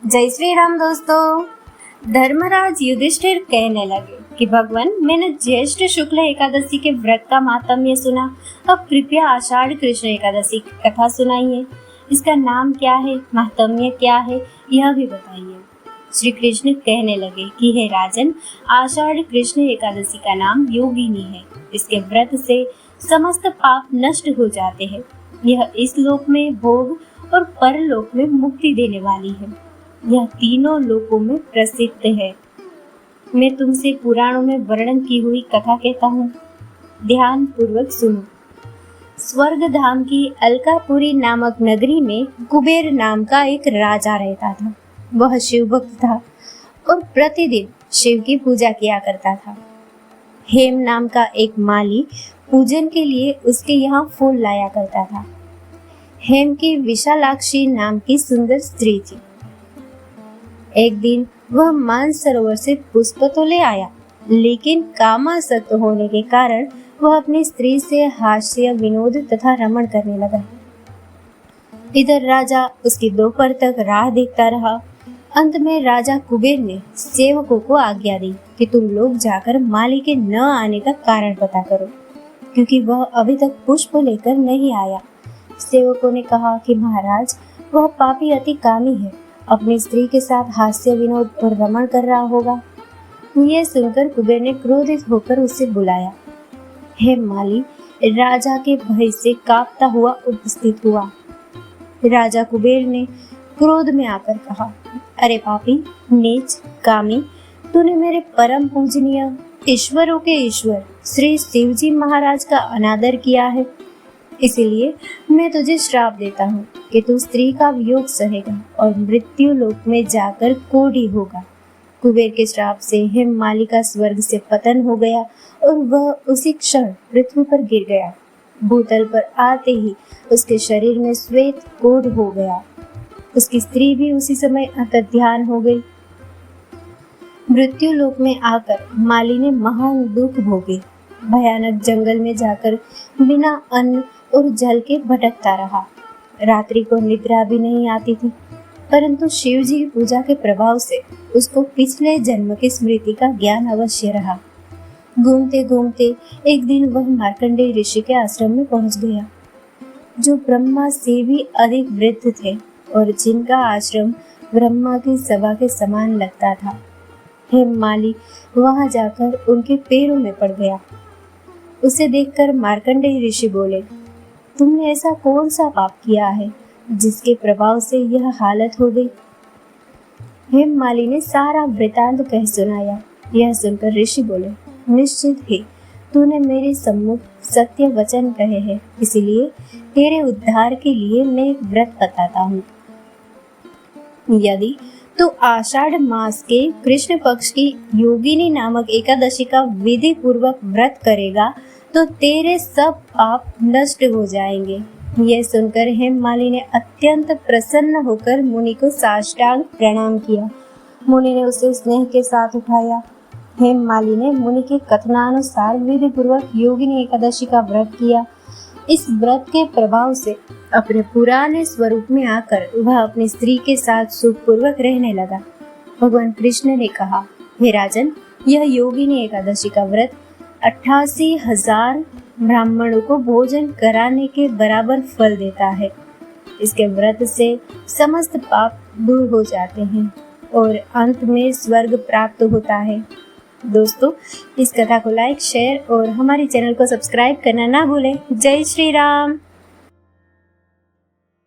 जय श्री राम दोस्तों। धर्मराज युधिष्ठिर कहने लगे कि भगवान, मैंने ज्येष्ठ शुक्ल एकादशी के व्रत का महात्म्य सुना। अब कृपया आषाढ़ कृष्ण एकादशी की कथा सुनाइए। इसका नाम क्या है, महात्म्य क्या है, यह भी बताइए। श्री कृष्ण कहने लगे कि हे राजन, आषाढ़ कृष्ण एकादशी का नाम योगिनी है। इसके व्रत से समस्त पाप नष्ट हो जाते हैं। यह इस लोक में भोग और परलोक में मुक्ति देने वाली है। यह तीनों लोकों में प्रसिद्ध है। मैं तुमसे पुराणों में वर्णन की हुई कथा कहता हूँ, ध्यान पूर्वक सुनो। स्वर्ग धाम की अलकापुरी नामक नगरी में कुबेर नाम का एक राजा रहता था। वह शिव भक्त था और प्रतिदिन शिव की पूजा किया करता था। हेम नाम का एक माली पूजन के लिए उसके यहाँ फूल लाया करता था। हेम की विशालाक्षी नाम की सुंदर स्त्री थी। एक दिन वह मानसरोवर से पुष्प तो ले आया, लेकिन कामासक्त होने के कारण वह अपनी स्त्री से हास्य विनोद तथा रमण करने लगा। इधर राजा उसकी दोपहर तक राह देखता रहा। अंत में राजा कुबेर ने सेवकों को आज्ञा दी कि तुम लोग जाकर माली के न आने का कारण पता करो, क्योंकि वह अभी तक पुष्प लेकर नहीं आया। सेवकों ने कहा कि महाराज, वह पापी अति कामी है, अपनी स्त्री के साथ हास्य विनोद और रमण कर रहा होगा। यह सुनकर कुबेर ने क्रोधित होकर उसे बुलाया। हे माली राजा के भय से कांपता हुआ उपस्थित हुआ। राजा कुबेर ने क्रोध में आकर कहा, अरे पापी, नीच, कामी, तूने मेरे परम पूजनीय ईश्वरों के ईश्वर श्री शिवजी महाराज का अनादर किया है। इसीलिए मैं तुझे श्राप देता हूँ कि तू स्त्री का वियोग सहेगा और मृत्यु लोक में जाकर कोढ़ी होगा। कुबेर के श्राप से हेममाली का स्वर्ग से पतन हो गया और वह उसी क्षण पृथ्वी पर गिर गया। भूतल पर आते ही उसके शरीर में श्वेत कोढ़ हो गया। उसकी स्त्री भी उसी समय अंतर्ध्यान हो गई। मृत्यु लोक में आकर माली ने महान दुख भोगे। भयानक जंगल में जाकर बिना अन्न और जल के भटकता रहा। रात्रि को निद्रा भी नहीं आती थी, परंतु शिव जी की पूजा के प्रभाव से उसको पिछले जन्म की स्मृति का ज्ञान अवश्य रहा। घूमते घूमते एक दिन वह मार्कंडेय ऋषि के आश्रम में पहुंच गया, जो ब्रह्मा से भी अधिक वृद्ध थे और जिनका आश्रम ब्रह्मा की सभा के समान लगता था। हेममाली वहां जाकर उनके पैरों में पड़ गया। उसे देखकर मार्कंडेय ऋषि बोले, तुमने ऐसा कौन सा पाप किया है जिसके प्रभाव से यह हालत हो गई? हेममाली ने सारा वृतांत कह सुनाया। यह सुनकर ऋषि बोले, निश्चित ही तूने मेरे सम्मुख सत्य वचन कहे हैं, इसलिए तेरे उद्धार के लिए मैं एक व्रत बताता हूँ। यदि तू आषाढ़ मास के कृष्ण पक्ष की योगिनी नामक एकादशी का विधि पूर्वक व्रत करेगा तो तेरे सब पाप नष्ट हो जाएंगे। यह सुनकर हेममाली ने अत्यंत प्रसन्न होकर मुनि को साष्टांग प्रणाम किया। मुनि ने उसे स्नेह के साथ उठाया। हेममाली ने मुनि के कथनानुसार विधि पूर्वक योगिनी एकादशी का व्रत किया। इस व्रत के प्रभाव से अपने पुराने स्वरूप में आकर वह अपनी स्त्री के साथ सुखपूर्वक रहने लगा। भगवान कृष्ण ने कहा, हे राजन, यह योगिनी एकादशी का व्रत 88,000 ब्राह्मणों को भोजन कराने के बराबर फल देता है। इसके व्रत से समस्त पाप दूर हो जाते हैं और अंत में स्वर्ग प्राप्त होता है। दोस्तों, इस कथा को लाइक, शेयर और हमारे चैनल को सब्सक्राइब करना ना भूलें। जय श्री राम।